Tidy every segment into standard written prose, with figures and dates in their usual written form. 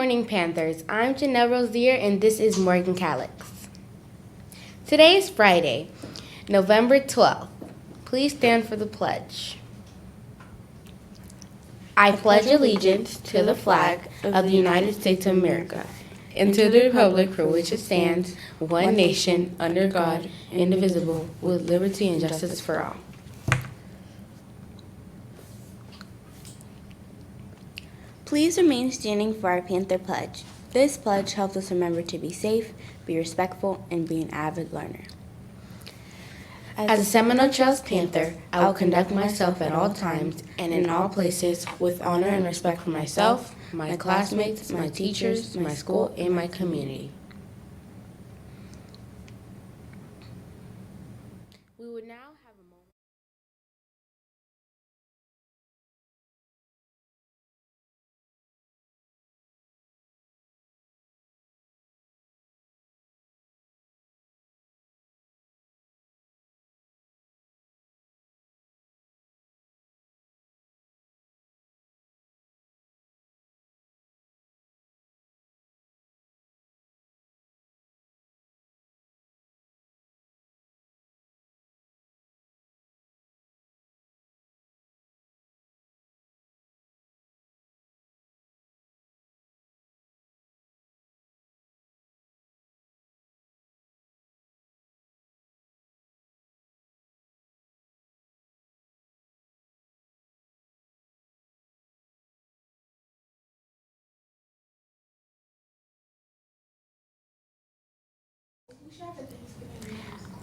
morning, Panthers. I'm Janelle Rosier, and this is Morgan Calix. Today is Friday, November 12th. Please stand for the pledge. I pledge allegiance to the flag of the United States of America and to the republic for which it stands, one nation, under God, indivisible, with liberty and justice for all. Please remain standing for our Panther Pledge. This pledge helps us remember to be safe, be respectful, and be an avid learner. As a Seminole Trails Panther, I will conduct myself at all times and in all places with honor and respect for myself, my classmates, my teachers, my school, and my community. We would now have a moment.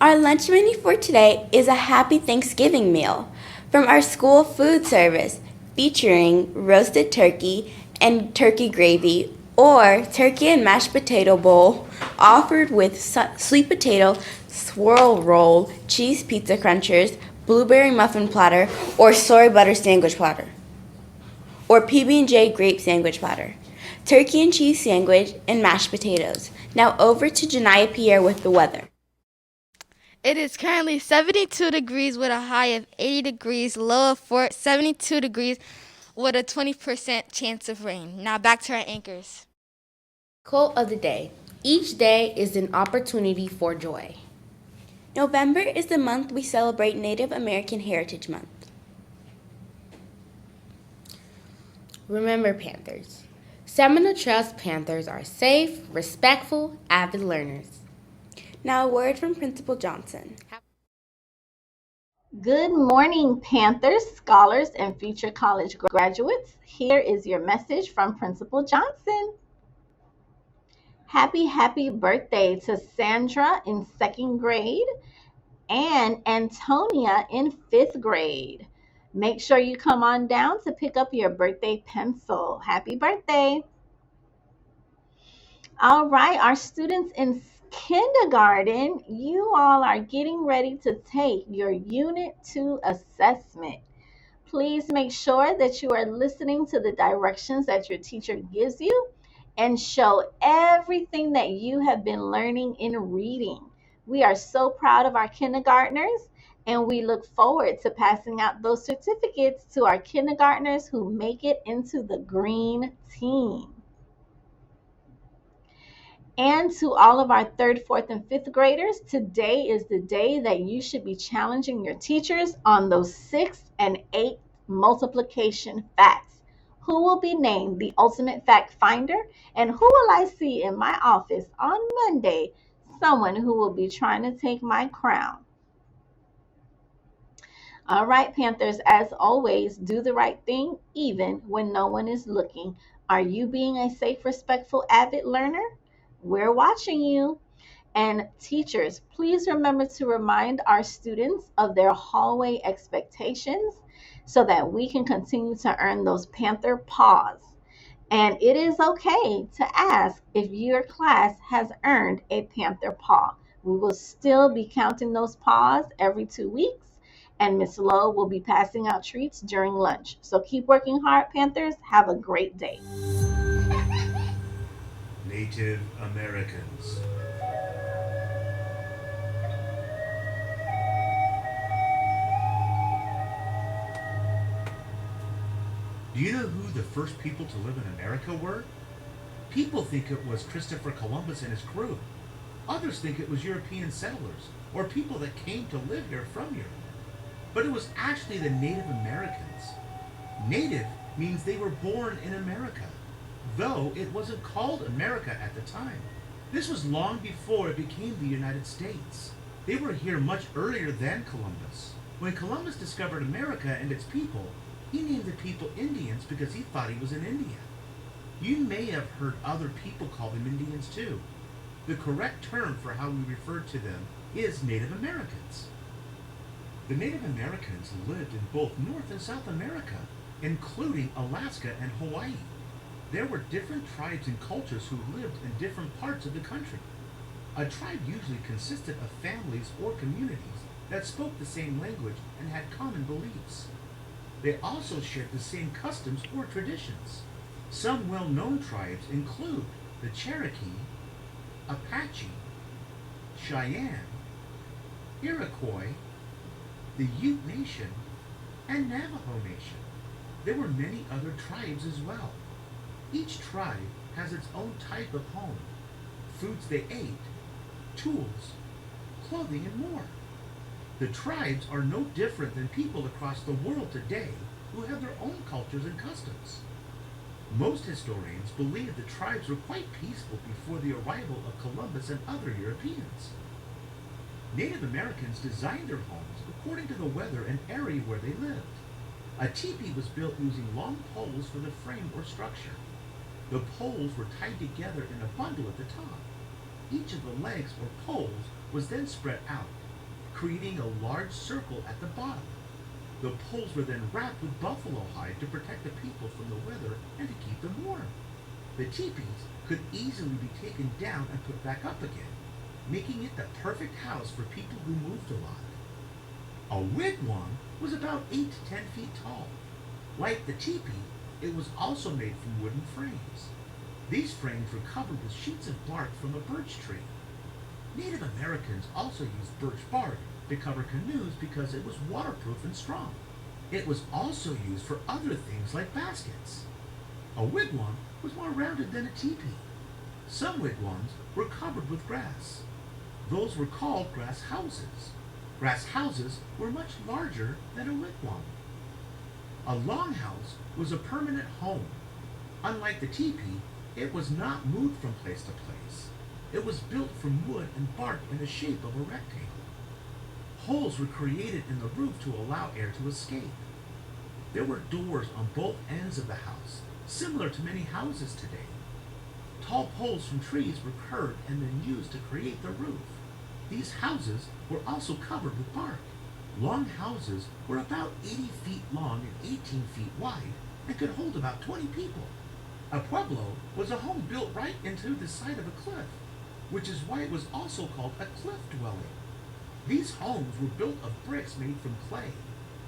Our lunch menu for today is a happy Thanksgiving meal from our school food service featuring roasted turkey and turkey gravy or turkey and mashed potato bowl offered with sweet potato swirl roll, cheese pizza crunchers, blueberry muffin platter, or soy butter sandwich platter, or PB&J grape sandwich platter, turkey and cheese sandwich, and mashed potatoes. Now over to Janiyah Pierre with the weather. It is currently 72 degrees with a high of 80 degrees, low of 72 degrees with a 20% chance of rain. Now back to our anchors. Quote of the day. Each day is an opportunity for joy. November is the month we celebrate Native American Heritage Month. Remember, Panthers. Seminole Trails Panthers are safe, respectful, avid learners. Now a word from Principal Johnson. Good morning, Panthers, scholars, and future college graduates. Here is your message from Principal Johnson. Happy birthday to Sandra in second grade and Antonia in fifth grade. Make sure you come on down to pick up your birthday pencil. Happy birthday. All right, our students in kindergarten, you all are getting ready to take your Unit 2 assessment. Please make sure that you are listening to the directions that your teacher gives you and show everything that you have been learning in reading. We are so proud of our kindergartners and we look forward to passing out those certificates to our kindergartners who make it into the green team. And to all of our third, fourth, and fifth graders, today is the day that you should be challenging your teachers on those 6 and 8 multiplication facts. Who will be named the ultimate fact finder? And who will I see in my office on Monday? Someone who will be trying to take my crown. All right, Panthers, as always, do the right thing even when no one is looking. Are you being a safe, respectful, avid learner? We're watching you. And teachers, please remember to remind our students of their hallway expectations so that we can continue to earn those Panther paws. And it is okay to ask if your class has earned a Panther paw. We will still be counting those paws every 2 weeks, and Miss Lowe will be passing out treats during lunch. So keep working hard, Panthers. Have a great day. Native Americans. Do you know who the first people to live in America were? People think it was Christopher Columbus and his crew. Others think it was European settlers or people that came to live here from Europe. But it was actually the Native Americans. Native means they were born in America, though it wasn't called America at the time. This was long before it became the United States. They were here much earlier than Columbus. When Columbus discovered America and its people, he named the people Indians because he thought he was in India. You may have heard other people call them Indians too. The correct term for how we refer to them is Native Americans. The Native Americans lived in both North and South America, including Alaska and Hawaii. There were different tribes and cultures who lived in different parts of the country. A tribe usually consisted of families or communities that spoke the same language and had common beliefs. They also shared the same customs or traditions. Some well-known tribes include the Cherokee, Apache, Cheyenne, Iroquois, the Ute Nation, and Navajo Nation. There were many other tribes as well. Each tribe has its own type of home, foods they ate, tools, clothing, and more. The tribes are no different than people across the world today who have their own cultures and customs. Most historians believe the tribes were quite peaceful before the arrival of Columbus and other Europeans. Native Americans designed their homes according to the weather and area where they lived. A teepee was built using long poles for the frame or structure. The poles were tied together in a bundle at the top. Each of the legs or poles was then spread out, creating a large circle at the bottom. The poles were then wrapped with buffalo hide to protect the people from the weather and to keep them warm. The teepees could easily be taken down and put back up again, making it the perfect house for people who moved a lot. A wigwam was about 8 to 10 feet tall. Like the teepee, it was also made from wooden frames. These frames were covered with sheets of bark from a birch tree. Native Americans also used birch bark to cover canoes because it was waterproof and strong. It was also used for other things like baskets. A wigwam was more rounded than a teepee. Some wigwams were covered with grass. Those were called grass houses. Grass houses were much larger than a wigwam. A longhouse was a permanent home. Unlike the teepee, it was not moved from place to place. It was built from wood and bark in the shape of a rectangle. Holes were created in the roof to allow air to escape. There were doors on both ends of the house, similar to many houses today. Tall poles from trees were curved and then used to create the roof. These houses were also covered with bark. Long houses were about 80 feet long and 18 feet wide and could hold about 20 people. A pueblo was a home built right into the side of a cliff, which is why it was also called a cliff dwelling. These homes were built of bricks made from clay.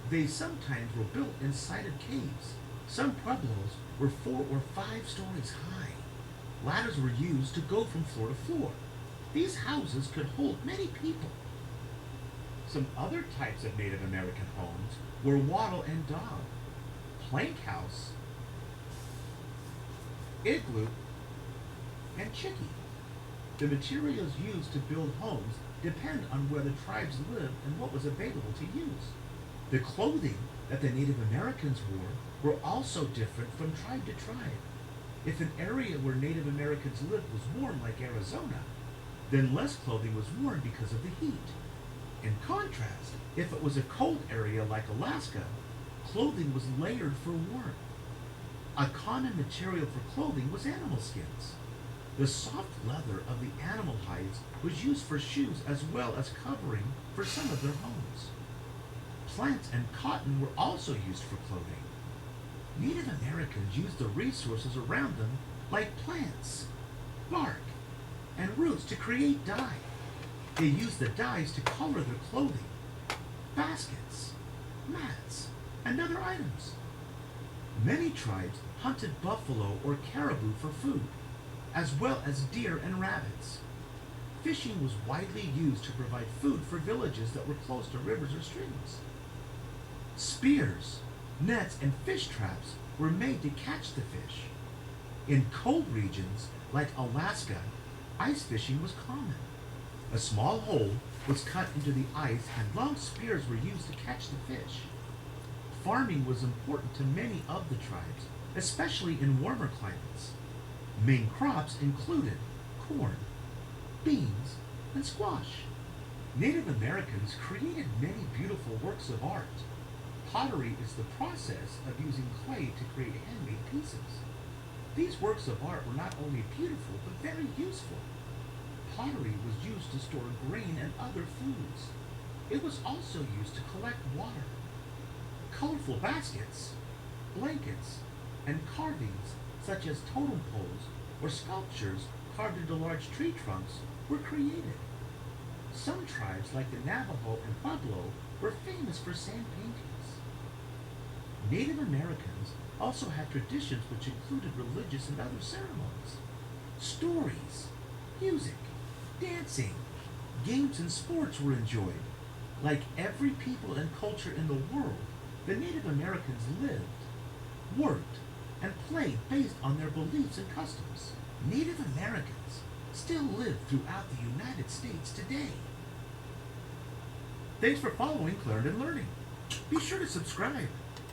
They sometimes were built inside of caves. Some pueblos were 4 or 5 stories high. Ladders were used to go from floor to floor. These houses could hold many people. Some other types of Native American homes were wattle and dog, plank house, igloo, and chickee. The materials used to build homes depend on where the tribes lived and what was available to use. The clothing that the Native Americans wore were also different from tribe to tribe. If an area where Native Americans lived was warm like Arizona, then less clothing was worn because of the heat. In contrast, if it was a cold area like Alaska, clothing was layered for warmth. A common material for clothing was animal skins. The soft leather of the animal hides was used for shoes as well as covering for some of their homes. Plants and cotton were also used for clothing. Native Americans used the resources around them like plants, bark, and roots to create dye. They used the dyes to color their clothing, baskets, mats, and other items. Many tribes hunted buffalo or caribou for food, as well as deer and rabbits. Fishing was widely used to provide food for villages that were close to rivers or streams. Spears, nets, and fish traps were made to catch the fish. In cold regions like Alaska, ice fishing was common. A small hole was cut into the ice and long spears were used to catch the fish. Farming was important to many of the tribes, especially in warmer climates. Main crops included corn, beans, and squash. Native Americans created many beautiful works of art. Pottery is the process of using clay to create handmade pieces. These works of art were not only beautiful, but very useful. Pottery was used to store grain and other foods. It was also used to collect water. Colorful baskets, blankets, and carvings such as totem poles or sculptures carved into large tree trunks were created. Some tribes, like the Navajo and Pueblo, were famous for sand paintings. Native Americans also had traditions which included religious and other ceremonies. Stories, music, dancing, games, and sports were enjoyed. Like every people and culture in the world, the Native Americans lived, worked, and played based on their beliefs and customs. Native Americans still live throughout the United States today. Thanks for following Clarendon Learning. Be sure to subscribe.